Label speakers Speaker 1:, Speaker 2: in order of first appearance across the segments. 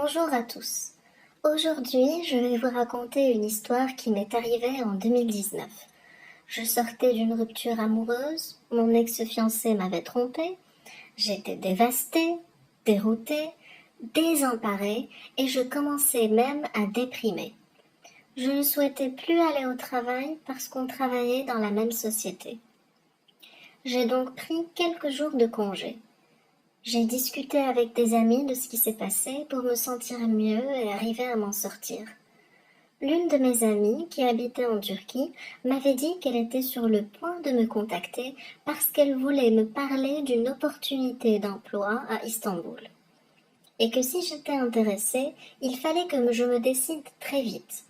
Speaker 1: Bonjour à tous. Aujourd'hui, je vais vous raconter une histoire qui m'est arrivée en 2019. Je sortais d'une rupture amoureuse, mon ex-fiancé m'avait trompée, j'étais dévastée, déroutée, désemparée et je commençais même à déprimer. Je ne souhaitais plus aller au travail parce qu'on travaillait dans la même société. J'ai donc pris quelques jours de congé. J'ai discuté avec des amis de ce qui s'est passé pour me sentir mieux et arriver à m'en sortir. L'une de mes amies, qui habitait en Turquie, m'avait dit qu'elle était sur le point de me contacter parce qu'elle voulait me parler d'une opportunité d'emploi à Istanbul. Et que si j'étais intéressée, il fallait que je me décide très vite.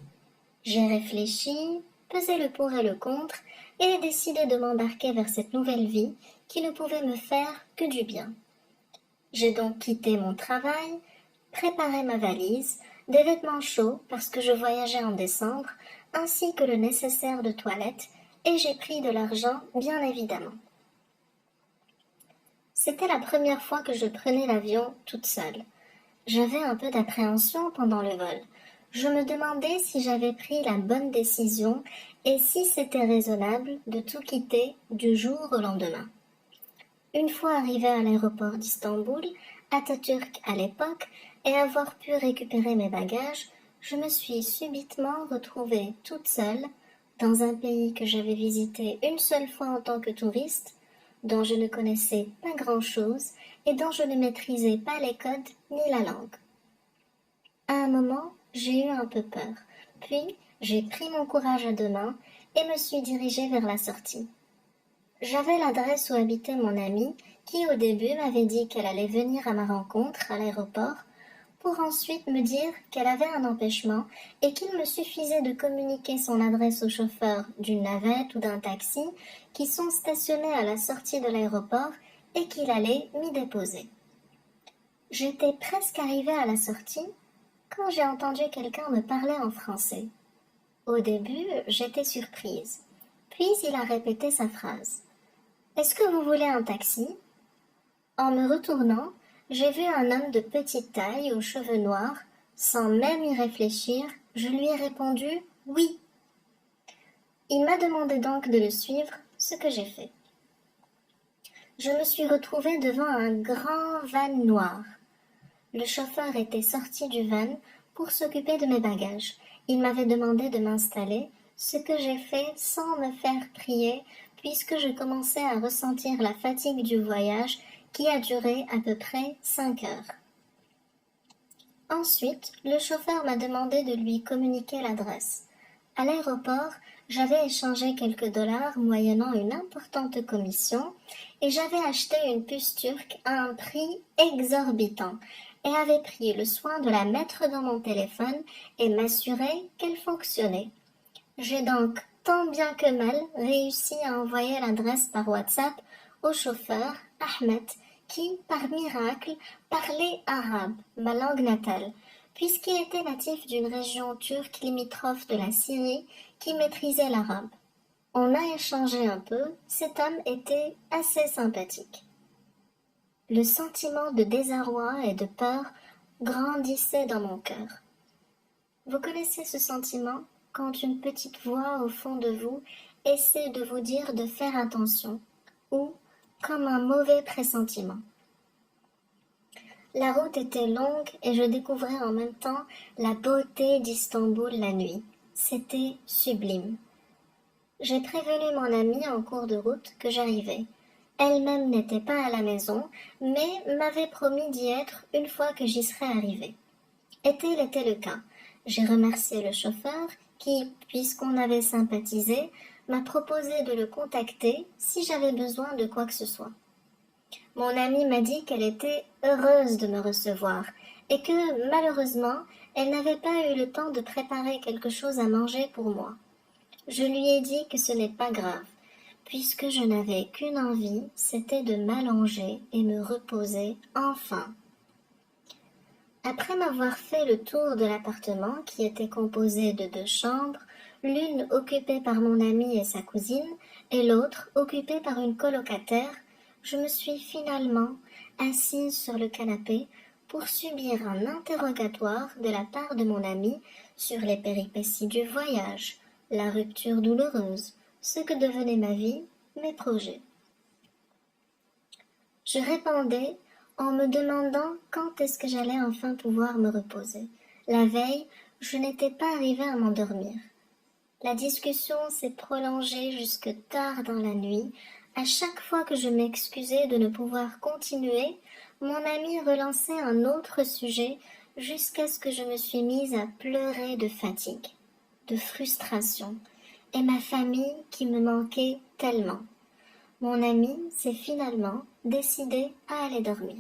Speaker 1: J'ai réfléchi, pesé le pour et le contre, et décidé de m'embarquer vers cette nouvelle vie qui ne pouvait me faire que du bien. J'ai donc quitté mon travail, préparé ma valise, des vêtements chauds parce que je voyageais en décembre, ainsi que le nécessaire de toilette, et j'ai pris de l'argent, bien évidemment. C'était la première fois que je prenais l'avion toute seule. J'avais un peu d'appréhension pendant le vol. Je me demandais si j'avais pris la bonne décision et si c'était raisonnable de tout quitter du jour au lendemain. Une fois arrivée à l'aéroport d'Istanbul, Atatürk à l'époque, et avoir pu récupérer mes bagages, je me suis subitement retrouvée toute seule dans un pays que j'avais visité une seule fois en tant que touriste, dont je ne connaissais pas grand-chose et dont je ne maîtrisais pas les codes ni la langue. À un moment, j'ai eu un peu peur, puis j'ai pris mon courage à deux mains et me suis dirigée vers la sortie. J'avais l'adresse où habitait mon amie, qui au début m'avait dit qu'elle allait venir à ma rencontre à l'aéroport, pour ensuite me dire qu'elle avait un empêchement et qu'il me suffisait de communiquer son adresse au chauffeur d'une navette ou d'un taxi qui sont stationnés à la sortie de l'aéroport et qu'il allait m'y déposer. J'étais presque arrivée à la sortie quand j'ai entendu quelqu'un me parler en français. Au début, j'étais surprise. Puis il a répété sa phrase. « Est-ce que vous voulez un taxi ?» En me retournant, j'ai vu un homme de petite taille aux cheveux noirs. Sans même y réfléchir, je lui ai répondu « oui ». Il m'a demandé donc de le suivre, ce que j'ai fait. Je me suis retrouvée devant un grand van noir. Le chauffeur était sorti du van pour s'occuper de mes bagages. Il m'avait demandé de m'installer, ce que j'ai fait sans me faire prier, puisque je commençais à ressentir la fatigue du voyage qui a duré à peu près 5 heures. Ensuite, le chauffeur m'a demandé de lui communiquer l'adresse. À l'aéroport, j'avais échangé quelques dollars moyennant une importante commission et j'avais acheté une puce turque à un prix exorbitant et avais pris le soin de la mettre dans mon téléphone et m'assurer qu'elle fonctionnait. J'ai donc tant bien que mal réussi à envoyer l'adresse par WhatsApp au chauffeur, Ahmed, qui, par miracle, parlait arabe, ma langue natale, puisqu'il était natif d'une région turque limitrophe de la Syrie qui maîtrisait l'arabe. On a échangé un peu, cet homme était assez sympathique. Le sentiment de désarroi et de peur grandissait dans mon cœur. Vous connaissez ce sentiment quand une petite voix au fond de vous essaie de vous dire de faire attention, ou comme un mauvais pressentiment. La route était longue et je découvrais en même temps la beauté d'Istanbul la nuit. C'était sublime. J'ai prévenu mon amie en cours de route que j'arrivais. Elle-même n'était pas à la maison, mais m'avait promis d'y être une fois que j'y serais arrivée. Et tel était le cas. J'ai remercié le chauffeur qui, puisqu'on avait sympathisé, m'a proposé de le contacter si j'avais besoin de quoi que ce soit. Mon amie m'a dit qu'elle était heureuse de me recevoir et que, malheureusement, elle n'avait pas eu le temps de préparer quelque chose à manger pour moi. Je lui ai dit que ce n'est pas grave, puisque je n'avais qu'une envie, c'était de m'allonger et me reposer enfin. Après m'avoir fait le tour de l'appartement qui était composé de 2 chambres, l'une occupée par mon amie et sa cousine, et l'autre occupée par une colocataire, je me suis finalement assise sur le canapé pour subir un interrogatoire de la part de mon ami sur les péripéties du voyage, la rupture douloureuse, ce que devenait ma vie, mes projets. Je répondais en me demandant quand est-ce que j'allais enfin pouvoir me reposer. La veille, je n'étais pas arrivée à m'endormir. La discussion s'est prolongée jusque tard dans la nuit. À chaque fois que je m'excusais de ne pouvoir continuer, mon ami relançait un autre sujet jusqu'à ce que je me suis mise à pleurer de fatigue, de frustration, et ma famille qui me manquait tellement. Mon ami s'est finalement décidé à aller dormir.